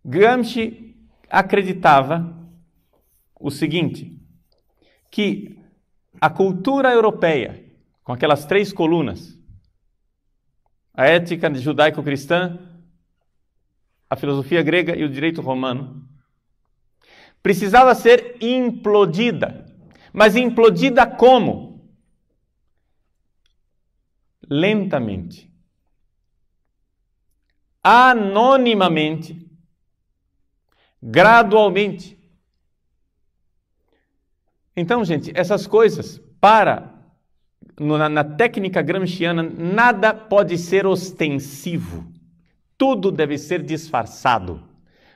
Gramsci acreditava o seguinte, que a cultura europeia, com aquelas 3 colunas, a ética judaico-cristã, a filosofia grega e o direito romano, precisava ser implodida. Mas implodida como? Lentamente, anonimamente, gradualmente. Então, gente, essas coisas, na técnica gramsciana, nada pode ser ostensivo. Tudo deve ser disfarçado.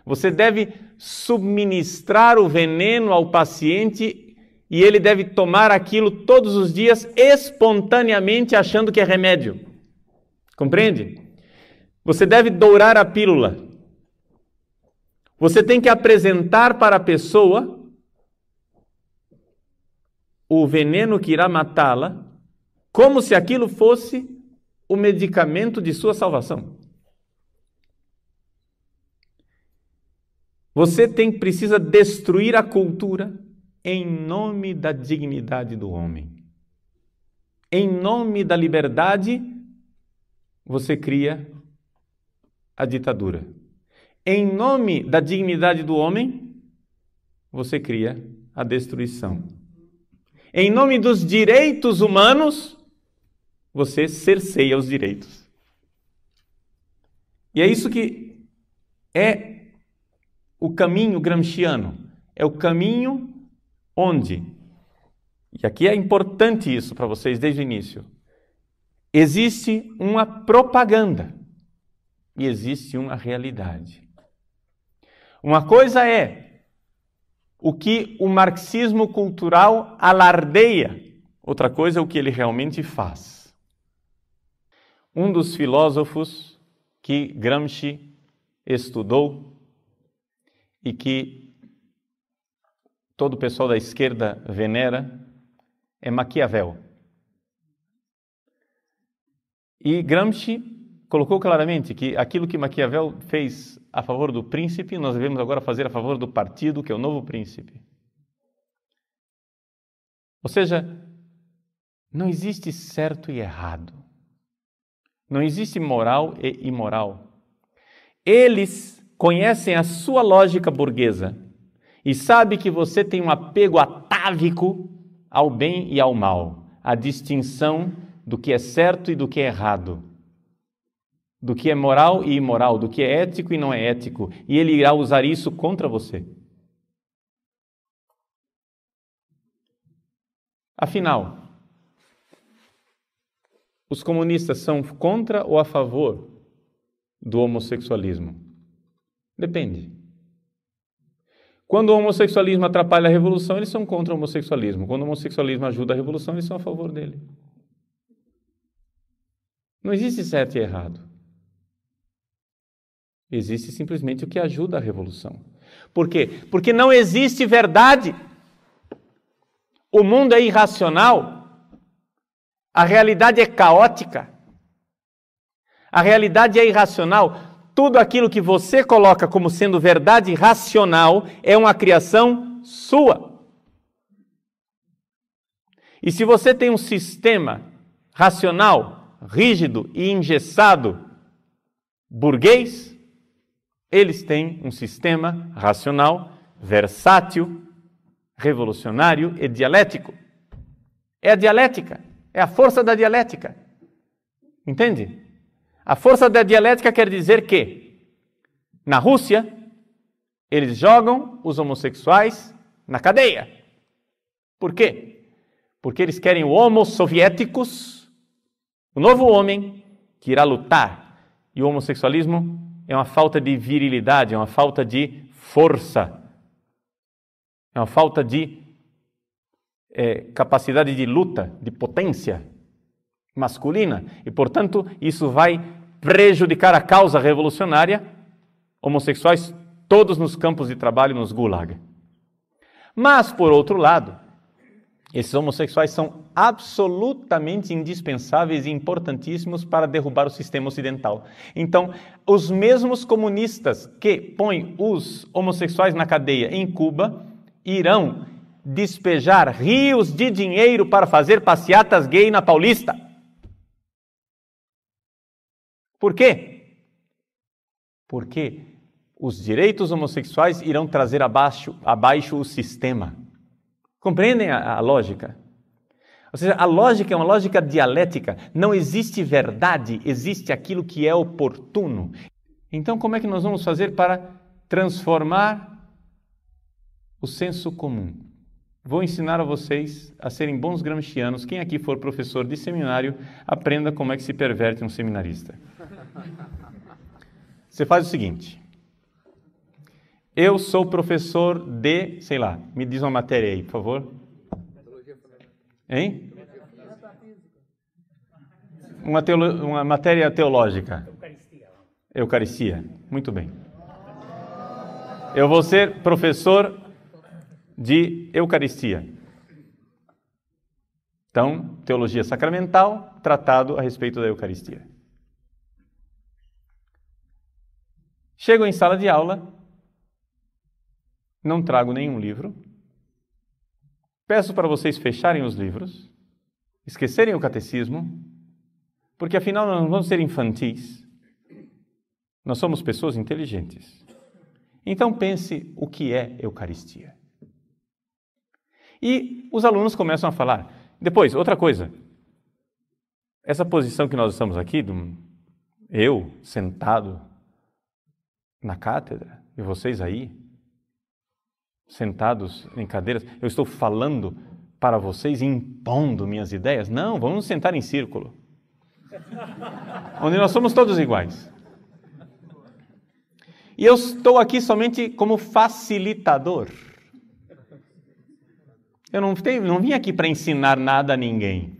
Você deve subministrar o veneno ao paciente e ele deve tomar aquilo todos os dias espontaneamente, achando que é remédio. Compreende? Você deve dourar a pílula. Você tem que apresentar para a pessoa o veneno que irá matá-la, como se aquilo fosse o medicamento de sua salvação. Você precisa destruir a cultura em nome da dignidade do homem. Em nome da liberdade, você cria a ditadura. Em nome da dignidade do homem, você cria a destruição. Em nome dos direitos humanos, você cerceia os direitos. E é isso que é o caminho gramsciano. É o caminho onde, e aqui é importante isso para vocês desde o início, existe uma propaganda e existe uma realidade. Uma coisa é o que o marxismo cultural alardeia, outra coisa é o que ele realmente faz. Um dos filósofos que Gramsci estudou e que todo o pessoal da esquerda venera é Maquiavel. E Gramsci colocou claramente que aquilo que Maquiavel fez a favor do príncipe, nós devemos agora fazer a favor do partido, que é o novo príncipe. Ou seja, não existe certo e errado. Não existe moral e imoral. Eles conhecem a sua lógica burguesa e sabem que você tem um apego atávico ao bem e ao mal, a distinção do que é certo e do que é errado, do que é moral e imoral, do que é ético e não é ético, e ele irá usar isso contra você. Afinal, os comunistas são contra ou a favor do homossexualismo? Depende. Quando o homossexualismo atrapalha a revolução, eles são contra o homossexualismo. Quando o homossexualismo ajuda a revolução, eles são a favor dele. Não existe certo e errado. Existe simplesmente o que ajuda a revolução. Por quê? Porque não existe verdade. O mundo é irracional. A realidade é caótica. A realidade é irracional. Tudo aquilo que você coloca como sendo verdade racional é uma criação sua. E se você tem um sistema racional, rígido e engessado, burguês, eles têm um sistema racional, versátil, revolucionário e dialético. É a dialética, é a força da dialética. Entende? A força da dialética quer dizer que, na Rússia, eles jogam os homossexuais na cadeia. Por quê? Porque eles querem o homo soviéticos, o novo homem que irá lutar. E o homossexualismo é uma falta de virilidade, é uma falta de força, é uma falta de capacidade de luta, de potência masculina. E, portanto, isso vai prejudicar a causa revolucionária, homossexuais todos nos campos de trabalho, nos gulag. Mas, por outro lado, Esses homossexuais são absolutamente indispensáveis e importantíssimos para derrubar o sistema ocidental. Então, os mesmos comunistas que põem os homossexuais na cadeia em Cuba irão despejar rios de dinheiro para fazer passeatas gay na Paulista. Por quê? Porque os direitos homossexuais irão trazer abaixo o sistema. Compreendem a lógica? Ou seja, a lógica é uma lógica dialética. Não existe verdade, existe aquilo que é oportuno. Então, como é que nós vamos fazer para transformar o senso comum? Vou ensinar a vocês a serem bons gramscianos. Quem aqui for professor de seminário, aprenda como é que se perverte um seminarista. Você faz o seguinte. Eu sou professor de, sei lá, me diz uma matéria aí, por favor. Hein? Uma matéria teológica. Eucaristia. Muito bem. Eu vou ser professor de Eucaristia. Então, teologia sacramental, tratado a respeito da Eucaristia. Chego em sala de aula, não trago nenhum livro, peço para vocês fecharem os livros, esquecerem o catecismo, porque afinal nós não vamos ser infantis, nós somos pessoas inteligentes. Então pense o que é Eucaristia. E os alunos começam a falar. Depois, outra coisa, essa posição que nós estamos aqui, eu sentado na cátedra e vocês aí, sentados em cadeiras, eu estou falando para vocês e impondo minhas ideias? Não, vamos nos sentar em círculo, onde nós somos todos iguais. E eu estou aqui somente como facilitador. Eu não vim aqui para ensinar nada a ninguém.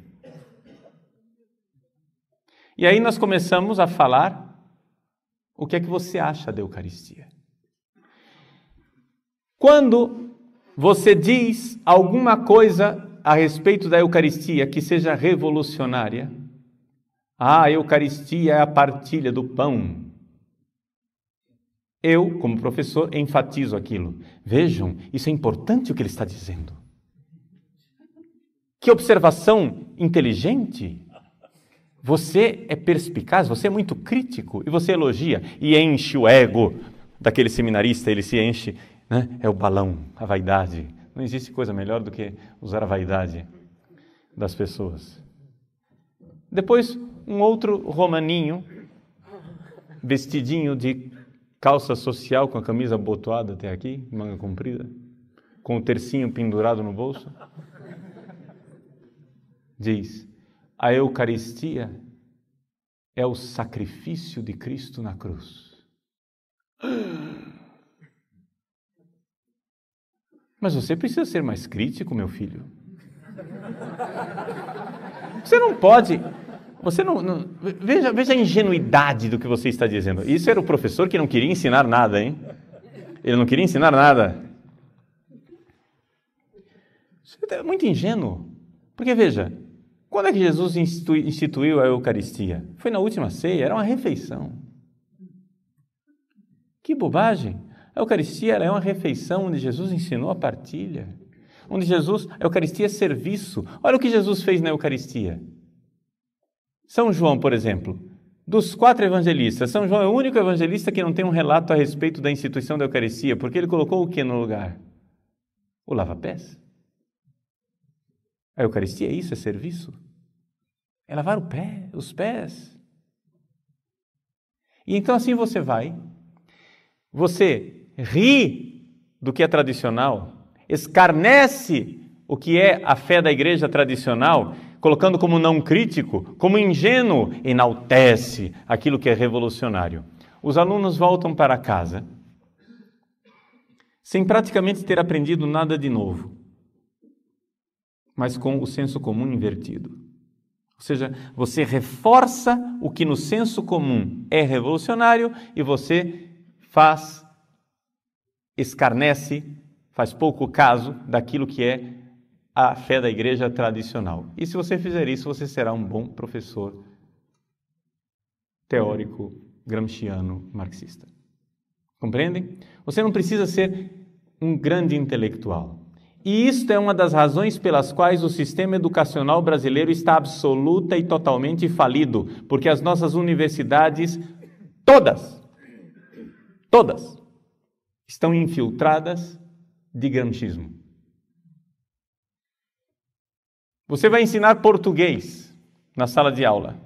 E aí nós começamos a falar o que é que você acha da Eucaristia. Quando você diz alguma coisa a respeito da Eucaristia que seja revolucionária, a Eucaristia é a partilha do pão. Eu, como professor, enfatizo aquilo. Vejam, isso é importante o que ele está dizendo. Que observação inteligente. Você é perspicaz, você é muito crítico e você elogia e enche o ego daquele seminarista, ele se enche, né? É o balão, a vaidade. Não existe coisa melhor do que usar a vaidade das pessoas. Depois, um outro romaninho, vestidinho de calça social com a camisa abotoada até aqui, manga comprida, com o tercinho pendurado no bolso, diz: a Eucaristia é o sacrifício de Cristo na cruz. Mas você precisa ser mais crítico, meu filho. Você não pode... Veja a ingenuidade do que você está dizendo. Isso era o professor que não queria ensinar nada, hein? Ele não queria ensinar nada. Isso é muito ingênuo. Porque, veja, quando é que Jesus instituiu a Eucaristia? Foi na última ceia, era uma refeição. Que bobagem! A Eucaristia é uma refeição onde Jesus ensinou a partilha. A Eucaristia é serviço. Olha o que Jesus fez na Eucaristia. São João, por exemplo, dos 4 evangelistas, São João é o único evangelista que não tem um relato a respeito da instituição da Eucaristia, porque ele colocou o que no lugar? O lava-pés. A Eucaristia é isso, é serviço. É lavar os pés. E então assim você ri do que é tradicional, escarnece o que é a fé da igreja tradicional, colocando como não crítico, como ingênuo, enaltece aquilo que é revolucionário. Os alunos voltam para casa sem praticamente ter aprendido nada de novo, mas com o senso comum invertido. Ou seja, você reforça o que no senso comum é revolucionário e você escarnece, faz pouco caso daquilo que é a fé da igreja tradicional. E se você fizer isso, você será um bom professor teórico, gramsciano, marxista. Compreendem? Você não precisa ser um grande intelectual. E isto é uma das razões pelas quais o sistema educacional brasileiro está absoluta e totalmente falido, porque as nossas universidades, todas, estão infiltradas de gramscismo. Você vai ensinar português na sala de aula.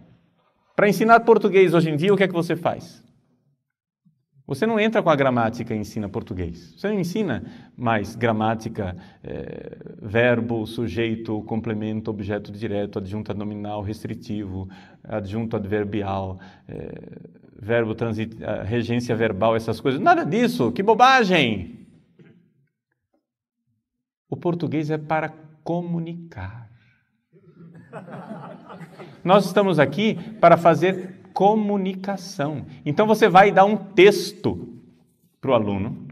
Para ensinar português hoje em dia, o que é que você faz? Você não entra com a gramática e ensina português. Você não ensina mais gramática, verbo, sujeito, complemento, objeto direto, adjunto nominal, restritivo, adjunto adverbial, verbo regência verbal, essas coisas. Nada disso, que bobagem! O português é para comunicar. Nós estamos aqui para fazer comunicação. Então você vai dar um texto para o aluno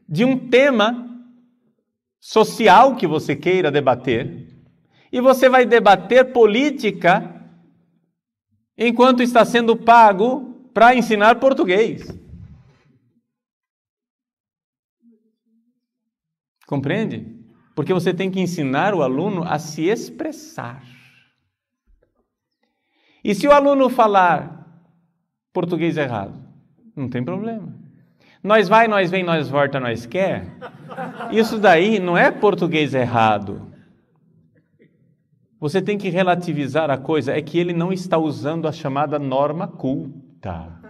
de um tema social que você queira debater e você vai debater política enquanto está sendo pago para ensinar português. Compreende? Porque você tem que ensinar o aluno a se expressar. E se o aluno falar português errado, não tem problema. Nós vai, nós vem, nós volta, nós quer. Isso daí não é português errado. Você tem que relativizar a coisa, é que ele não está usando a chamada norma culta.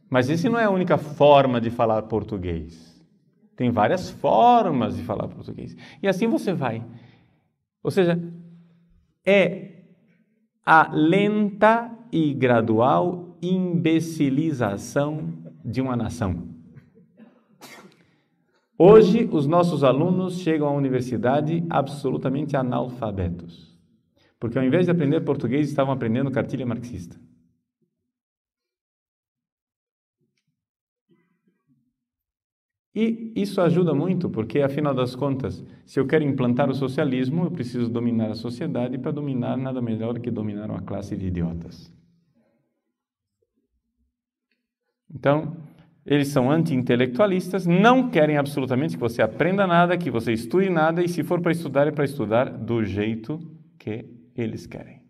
Mas isso não é a única forma de falar português. Tem várias formas de falar português. E assim você vai. Ou seja, é a lenta e gradual imbecilização de uma nação. Hoje, os nossos alunos chegam à universidade absolutamente analfabetos. Porque ao invés de aprender português, estavam aprendendo cartilha marxista. E isso ajuda muito, porque, afinal das contas, se eu quero implantar o socialismo, eu preciso dominar a sociedade, e para dominar, nada melhor que dominar uma classe de idiotas. Então, eles são anti-intelectualistas, não querem absolutamente que você aprenda nada, que você estude nada, e se for para estudar, é para estudar do jeito que eles querem.